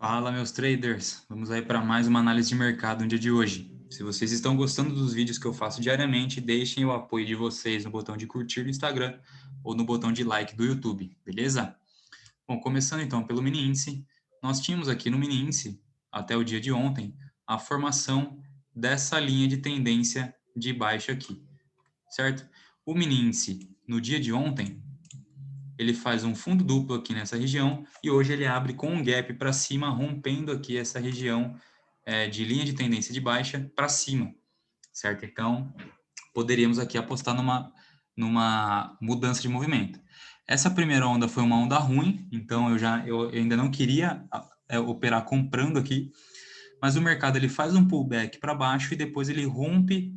Fala, meus traders! Vamos aí para mais uma análise de mercado no dia de hoje. Se vocês estão gostando dos vídeos que eu faço diariamente, deixem o apoio de vocês no botão de curtir do Instagram ou no botão de like do YouTube, beleza? Bom, começando então pelo mini índice, nós tínhamos aqui no mini índice, até o dia de ontem, a formação dessa linha de tendência de baixa aqui, certo? O mini índice, no dia de ontem, ele faz um fundo duplo aqui nessa região e hoje ele abre com um gap para cima, rompendo aqui essa região de linha de tendência de baixa para cima, certo? Então, poderíamos aqui apostar numa mudança de movimento. Essa primeira onda foi uma onda ruim, então eu ainda não queria operar comprando aqui, mas o mercado ele faz um pullback para baixo e depois ele rompe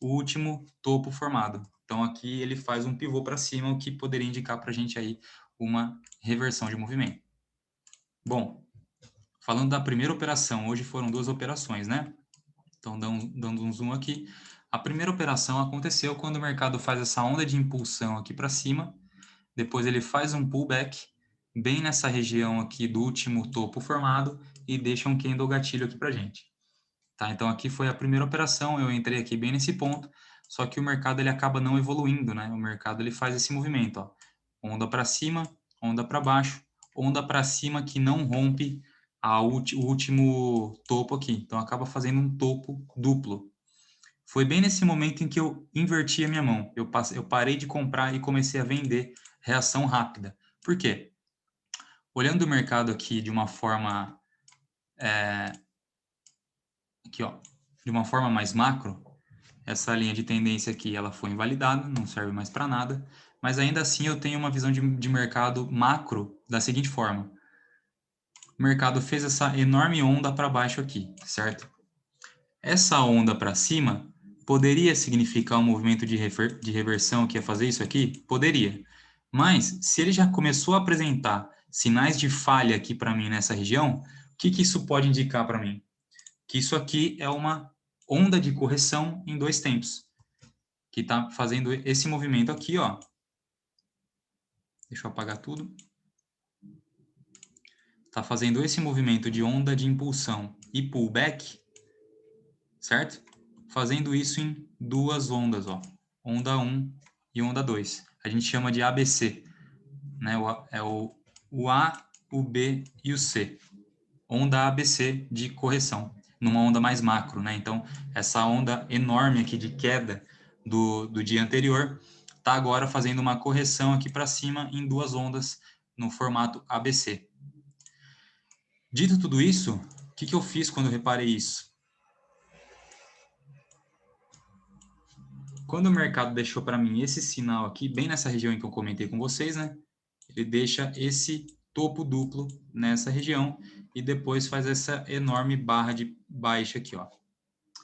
o último topo formado. Então aqui ele faz um pivô para cima, o que poderia indicar para a gente aí uma reversão de movimento. Bom, falando da primeira operação, hoje foram duas operações, né? Então dando um zoom aqui. A primeira operação aconteceu quando o mercado faz essa onda de impulsão aqui para cima, depois ele faz um pullback bem nessa região aqui do último topo formado e deixa um candle gatilho aqui para gente. Tá, então aqui foi a primeira operação, eu entrei aqui bem nesse ponto, só que o mercado ele acaba não evoluindo, né? O mercado ele faz esse movimento, ó. Onda para cima, onda para baixo, onda para cima que não rompe o último topo aqui. Então acaba fazendo um topo duplo. Foi bem nesse momento em que eu inverti a minha mão. Eu parei de comprar e comecei a vender reação rápida. Por quê? Olhando o mercado aqui de uma forma aqui, ó, de uma forma mais macro, essa linha de tendência aqui ela foi invalidada, não serve mais para nada, mas ainda assim eu tenho uma visão de mercado macro da seguinte forma. O mercado fez essa enorme onda para baixo aqui, certo? Essa onda para cima poderia significar um movimento de reversão que ia fazer isso aqui? Poderia. Mas se ele já começou a apresentar sinais de falha aqui para mim nessa região, o que isso pode indicar para mim? Que isso aqui é uma onda de correção em dois tempos, que está fazendo esse movimento aqui, ó. Deixa eu apagar tudo. Está fazendo esse movimento de onda de impulsão e pullback, certo? Fazendo isso em duas ondas, ó. Onda 1 e onda 2. A gente chama de ABC, né? O A, o B e o C. Onda ABC de correção, numa onda mais macro, né? Então, essa onda enorme aqui de queda do dia anterior está agora fazendo uma correção aqui para cima em duas ondas no formato ABC. Dito tudo isso, o que eu fiz quando eu reparei isso? Quando o mercado deixou para mim esse sinal aqui, bem nessa região em que eu comentei com vocês, né? Ele deixa esse topo duplo nessa região e depois faz essa enorme barra de baixa aqui, ó.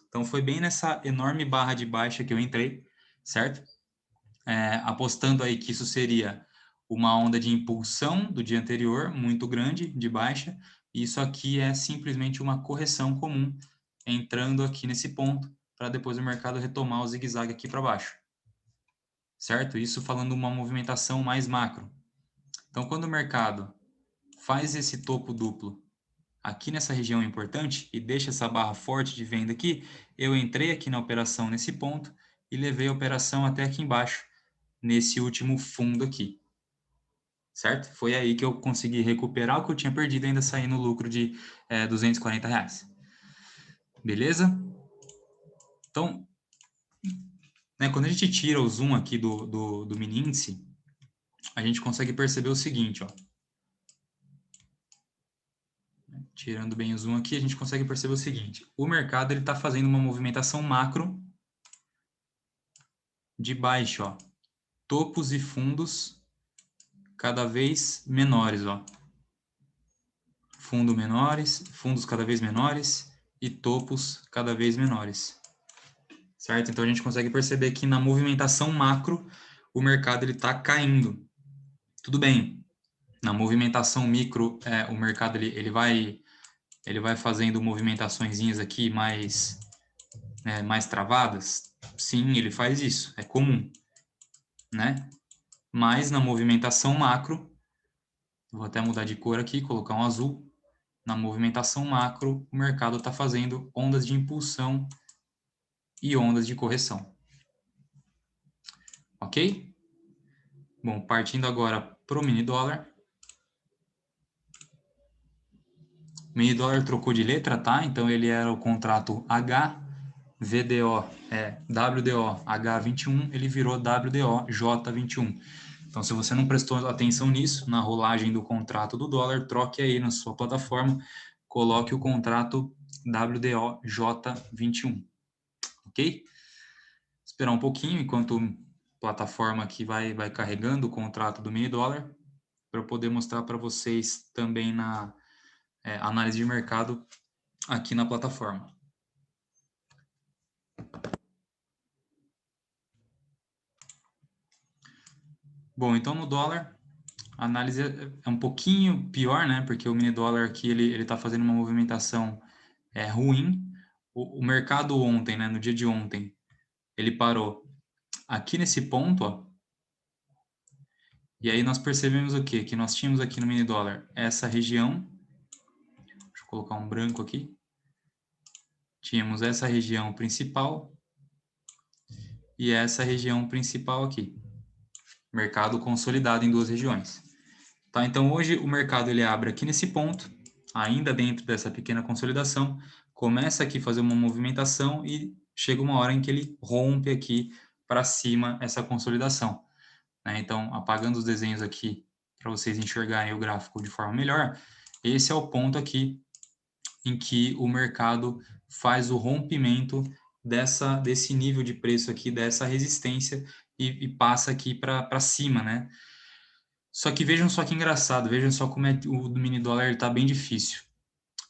Então foi bem nessa enorme barra de baixa que eu entrei, certo? Apostando aí que isso seria uma onda de impulsão do dia anterior, muito grande, de baixa, e isso aqui é simplesmente uma correção comum, entrando aqui nesse ponto, para depois o mercado retomar o zigue-zague aqui para baixo, certo? Isso falando uma movimentação mais macro. Então, quando o mercado faz esse topo duplo aqui nessa região importante e deixa essa barra forte de venda aqui, eu entrei aqui na operação nesse ponto e levei a operação até aqui embaixo, nesse último fundo aqui, certo? Foi aí que eu consegui recuperar o que eu tinha perdido e ainda sair no lucro de R$ 240. Beleza? Então, né, quando a gente tira o zoom aqui do mini índice, a gente consegue perceber o seguinte, ó. Tirando bem o zoom aqui, a gente consegue perceber o seguinte. O mercado está fazendo uma movimentação macro de baixo, ó. Topos e fundos cada vez menores, ó. Fundos cada vez menores e topos cada vez menores. Certo? Então a gente consegue perceber que na movimentação macro o mercado ele está caindo. Tudo bem. Na movimentação micro, o mercado ele vai fazendo movimentaçõezinhas aqui mais travadas. Sim, ele faz isso. É comum, né? Mas na movimentação macro, vou até mudar de cor aqui, colocar um azul. na movimentação macro, o mercado está fazendo ondas de impulsão e ondas de correção. Ok? Bom, partindo agora para o mini dólar. O mini dólar trocou de letra, tá? Então ele era o contrato H, VDO, WDO H21, ele virou WDO J21. Então, se você não prestou atenção nisso, na rolagem do contrato do dólar, troque aí na sua plataforma, coloque o contrato WDO J21, ok? Esperar um pouquinho enquanto a plataforma aqui vai carregando o contrato do mini dólar, para eu poder mostrar para vocês também na análise de mercado aqui na plataforma. Bom, então no dólar, a análise é um pouquinho pior, né? Porque o mini dólar aqui ele está fazendo uma movimentação ruim. O mercado ontem, né? No dia de ontem, ele parou aqui nesse ponto, ó. E aí nós percebemos o quê? Que nós tínhamos aqui no mini dólar essa região. Deixa eu colocar um branco aqui. Tínhamos essa região principal e essa região principal aqui. Mercado consolidado em duas regiões. Tá? Então, hoje o mercado ele abre aqui nesse ponto, ainda dentro dessa pequena consolidação, começa aqui a fazer uma movimentação e chega uma hora em que ele rompe aqui para cima essa consolidação. Né? Então, apagando os desenhos aqui para vocês enxergarem o gráfico de forma melhor, esse é o ponto aqui em que o mercado faz o rompimento desse nível de preço aqui, dessa resistência e passa aqui para cima, né? Só que vejam só que engraçado, vejam só como o mini dólar está bem difícil.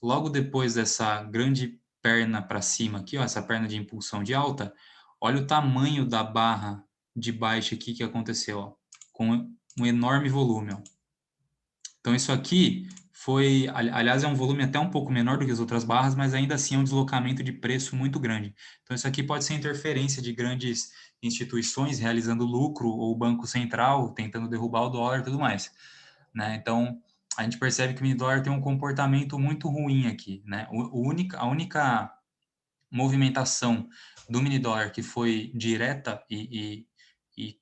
Logo depois dessa grande perna para cima aqui, ó, essa perna de impulsão de alta, olha o tamanho da barra de baixa aqui que aconteceu, ó, com um enorme volume. Ó. Então isso aqui foi, aliás, é um volume até um pouco menor do que as outras barras, mas ainda assim é um deslocamento de preço muito grande. Então isso aqui pode ser interferência de grandes instituições realizando lucro ou o Banco Central tentando derrubar o dólar e tudo mais. Né? Então a gente percebe que o mini dólar tem um comportamento muito ruim aqui. Né? A única movimentação do mini dólar que foi direta e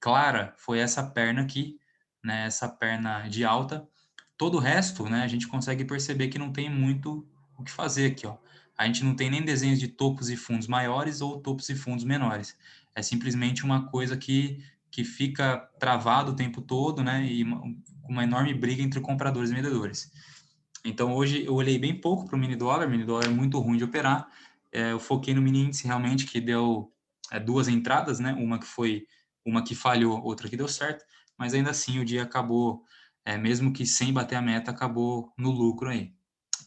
clara foi essa perna aqui, né? Essa perna de alta. Todo o resto, né, a gente consegue perceber que não tem muito o que fazer aqui, ó. A gente não tem nem desenhos de topos e fundos maiores ou topos e fundos menores. É simplesmente uma coisa que fica travado o tempo todo, né, e uma enorme briga entre compradores e vendedores. Então, hoje eu olhei bem pouco para o mini dólar é muito ruim de operar. Eu foquei no mini índice realmente, que deu duas entradas, né, uma que falhou, outra que deu certo, mas ainda assim o dia acabou mesmo que sem bater a meta, acabou no lucro aí.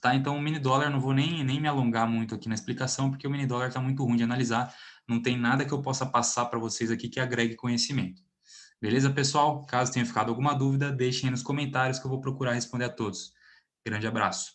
Tá? Então, o mini dólar, não vou nem me alongar muito aqui na explicação, porque o mini dólar está muito ruim de analisar, não tem nada que eu possa passar para vocês aqui que agregue conhecimento. Beleza, pessoal? Caso tenha ficado alguma dúvida, deixem aí nos comentários que eu vou procurar responder a todos. Grande abraço.